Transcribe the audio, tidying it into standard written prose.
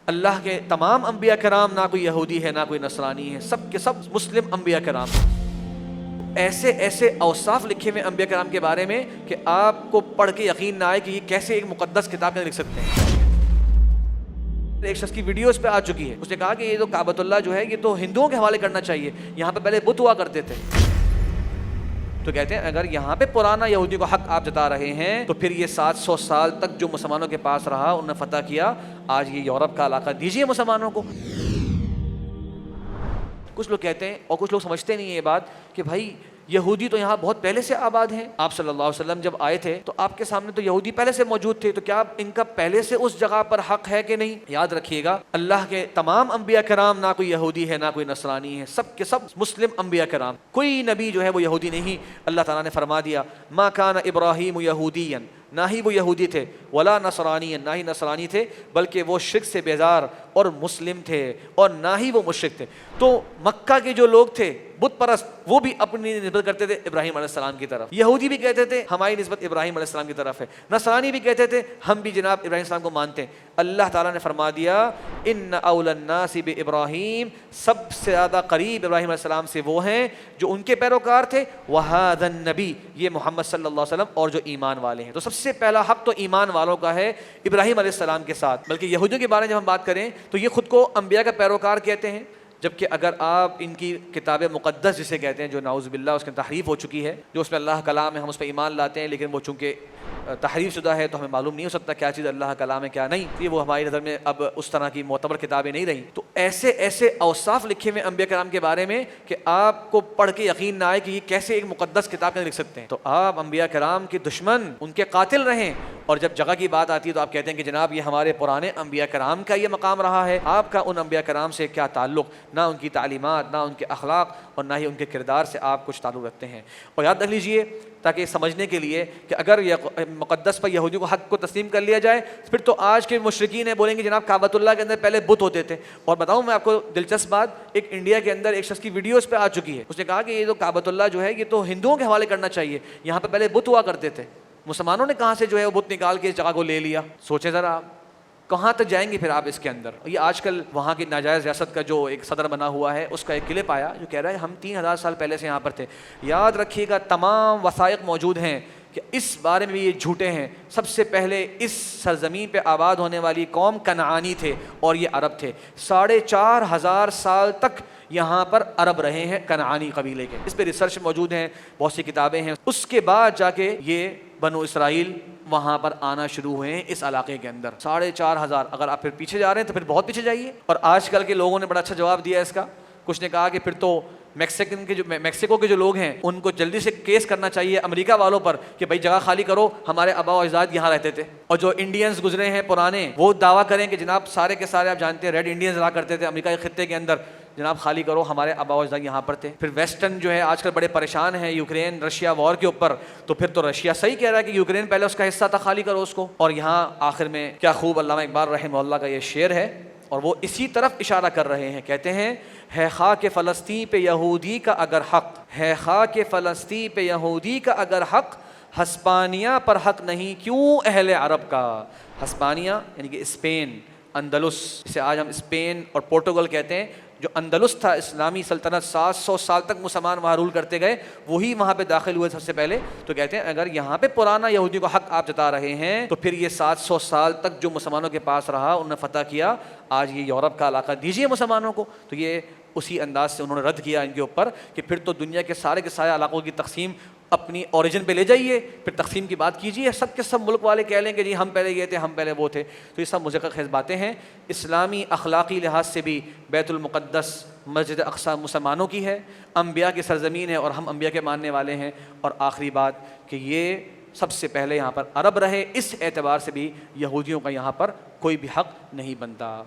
اللہ کے تمام انبیاء کرام، نہ کوئی یہودی ہے نہ کوئی نصرانی ہے، سب کے سب مسلم انبیاء کرام۔ ایسے ایسے اوصاف لکھے ہوئے انبیاء کرام کے بارے میں کہ آپ کو پڑھ کے یقین نہ آئے کہ یہ کیسے ایک مقدس کتاب میں لکھ سکتے ہیں۔ ایک شخص کی ویڈیو اس پہ آ چکی ہے، اس نے کہا کہ یہ تو کعبۃ اللہ جو ہے یہ تو ہندوؤں کے حوالے کرنا چاہیے، یہاں پہ پہلے بت ہوا کرتے تھے۔ تو کہتے ہیں اگر یہاں پہ پرانا یہودی کو حق آپ جتا رہے ہیں تو پھر یہ 700 سال تک جو مسلمانوں کے پاس رہا، انہوں نے فتح کیا، آج یہ یورپ کا علاقہ دیجیے مسلمانوں کو۔ کچھ لوگ کہتے ہیں اور کچھ لوگ سمجھتے نہیں ہیں یہ بات کہ بھائی یہودی تو یہاں بہت پہلے سے آباد ہیں، آپ صلی اللہ علیہ وسلم جب آئے تھے تو آپ کے سامنے تو یہودی پہلے سے موجود تھے، تو کیا ان کا پہلے سے اس جگہ پر حق ہے کہ نہیں؟ یاد رکھیے گا اللہ کے تمام انبیاء کرام، نہ کوئی یہودی ہے نہ کوئی نصرانی ہے، سب کے سب مسلم انبیاء کرام، کوئی نبی جو ہے وہ یہودی نہیں۔ اللہ تعالیٰ نے فرما دیا ما کان ابراہیم یہودیا، نہ ہی وہ یہودی تھے، ولا نصرانی، نہ ہی نصرانی تھے، بلکہ وہ شرک سے بیزار اور مسلم تھے، اور نہ ہی وہ مشرک تھے۔ تو مکہ کے جو لوگ تھے بت پرست، وہ بھی اپنی نسبت کرتے تھے ابراہیم علیہ السلام کی طرف، یہودی بھی کہتے تھے ہماری نسبت ابراہیم علیہ السلام کی طرف ہے، نصرانی بھی کہتے تھے ہم بھی جناب ابراہیم علیہ السلام کو مانتے ہیں۔ اللہ تعالیٰ نے فرما دیا ان اول الناس بابراہیم، سب سے زیادہ قریب ابراہیم علیہ السلام سے وہ ہیں جو ان کے پیروکار تھے، وہذا النبی، یہ محمد صلی اللہ علیہ وسلم، اور جو ایمان والے ہیں۔ تو سب سے پہلا حق تو ایمان والوں کا ہے ابراہیم علیہ السلام کے ساتھ۔ بلکہ یہودیوں کے بارے میں جب ہم بات کریں تو یہ خود کو انبیاء کا پیروکار کہتے ہیں، جبکہ اگر آپ ان کی کتاب مقدس جسے کہتے ہیں، جو نعوذ باللہ اس کی تحریف ہو چکی ہے، جو اس میں اللہ کلام ہے، ہم اس پہ ایمان لاتے ہیں، لیکن وہ چونکہ تحریف شدہ ہے تو ہمیں معلوم نہیں ہو سکتا کیا چیز اللہ کلام ہے کیا نہیں، یہ وہ ہماری نظر میں اب اس طرح کی معتبر کتابیں نہیں رہیں۔ تو ایسے ایسے اوصاف لکھے ہوئے انبیاء کرام کے بارے میں کہ آپ کو پڑھ کے یقین نہ آئے کہ یہ کیسے ایک مقدس کتاب میں لکھ سکتے ہیں۔ تو آپ انبیاء کرام کے دشمن، ان کے قاتل رہیں، اور جب جگہ کی بات آتی ہے تو آپ کہتے ہیں کہ جناب یہ ہمارے پرانے انبیاء کرام کا یہ مقام رہا ہے، آپ کا ان انبیاء کرام سے کیا تعلق؟ نہ ان کی تعلیمات، نہ ان کے اخلاق، اور نہ ہی ان کے کردار سے آپ کچھ تعلق رکھتے ہیں۔ اور یاد رکھ لیجئے تاکہ سمجھنے کے لیے کہ اگر یہ مقدس پر یہودیوں کو حق کو تسلیم کر لیا جائے پھر تو آج کے مشرکین بولیں گے جناب کعبۃ اللہ کے اندر پہلے بت ہوتے تھے۔ اور بتاؤں میں آپ کو دلچسپ بات، ایک انڈیا کے اندر ایک شخص کی ویڈیو اس پہ آ چکی ہے، اس نے کہا کہ یہ تو کعبۃ اللہ جو ہے یہ تو ہندوؤں کے حوالے کرنا چاہیے، یہاں پہ پہلے بت ہوا کرتے تھے، مسلمانوں نے کہاں سے جو ہے وہ بت نکال کے اس جگہ کو لے لیا؟ سوچیں ذرا آپ کہاں تک جائیں گے پھر آپ اس کے اندر۔ یہ آج کل وہاں کی ناجائز ریاست کا جو ایک صدر بنا ہوا ہے، اس کا ایک کلپ آیا جو کہہ رہا ہے ہم 3000 سال پہلے سے یہاں پر تھے۔ یاد رکھیے گا تمام وثائق موجود ہیں کہ اس بارے میں بھی یہ جھوٹے ہیں۔ سب سے پہلے اس سرزمین پہ آباد ہونے والی قوم کنعانی تھے اور یہ عرب تھے، 4500 سال تک یہاں پر عرب رہے ہیں، کنعانی قبیلے کے۔ اس پہ ریسرچ موجود ہیں، بہت سی کتابیں ہیں۔ اس کے بعد جا کے یہ بنو اسرائیل وہاں پر آنا شروع ہوئے ہیں اس علاقے کے اندر، 4500۔ اگر آپ پھر پیچھے جا رہے ہیں تو پھر بہت پیچھے جائیے۔ اور آج کل کے لوگوں نے بڑا اچھا جواب دیا اس کا، کچھ نے کہا کہ پھر تو میکسیکو کے جو لوگ ہیں ان کو جلدی سے کیس کرنا چاہیے امریکہ والوں پر کہ بھائی جگہ خالی کرو، ہمارے آباء و اجداد یہاں رہتے تھے۔ اور جو انڈینز گزرے ہیں پرانے، وہ دعویٰ کریں کہ جناب سارے کے سارے آپ جانتے ہیں ریڈ انڈینز رہا کرتے تھے امریکہ کے خطے کے اندر، جناب خالی کرو، ہمارے آباء و اجداد یہاں پر تھے۔ پھر ویسٹرن جو ہے آج کل بڑے پریشان ہیں یوکرین رشیا وار کے اوپر، تو پھر تو رشیا صحیح کہہ رہا ہے کہ یوکرین پہلے اس کا حصہ تھا، خالی کرو اس کو۔ اور یہاں آخر میں کیا خوب علامہ اقبال رحمہ اللہ کا یہ شعر ہے، اور وہ اسی طرف اشارہ کر رہے ہیں، کہتے ہیں ہے خاک فلسطین پہ یہودی کا اگر حق، ہے خاک فلسطین پہ یہودی کا اگر حق، ہسپانیہ پر حق نہیں کیوں اہل عرب کا۔ ہسپانیہ یعنی کہ اسپین، اندلس، جسے آج ہم اسپین اور پورٹوگل کہتے ہیں، جو اندلس تھا اسلامی سلطنت، 700 سال تک مسلمان وہاں رول کرتے گئے، وہی وہاں پہ داخل ہوئے سب سے پہلے۔ تو کہتے ہیں اگر یہاں پہ پرانا یہودی کو حق آپ جتا رہے ہیں تو پھر یہ 700 سال تک جو مسلمانوں کے پاس رہا، انہوں نے فتح کیا، آج یہ یورپ کا علاقہ دیجیے مسلمانوں کو۔ تو یہ اسی انداز سے انہوں نے رد کیا ان کے اوپر کہ پھر تو دنیا کے سارے علاقوں کی تقسیم اپنی اوریجن پہ لے جائیے، پھر تقسیم کی بات کیجیے، سب کے سب ملک والے کہہ لیں کہ جی ہم پہلے یہ تھے، ہم پہلے وہ تھے۔ تو یہ سب مذکر خیز باتیں ہیں۔ اسلامی اخلاقی لحاظ سے بھی بیت المقدس، مسجد اقصی مسلمانوں کی ہے، انبیاء کی سرزمین ہے اور ہم انبیاء کے ماننے والے ہیں۔ اور آخری بات کہ یہ سب سے پہلے یہاں پر عرب رہے، اس اعتبار سے بھی یہودیوں کا یہاں پر کوئی بھی حق نہیں بنتا۔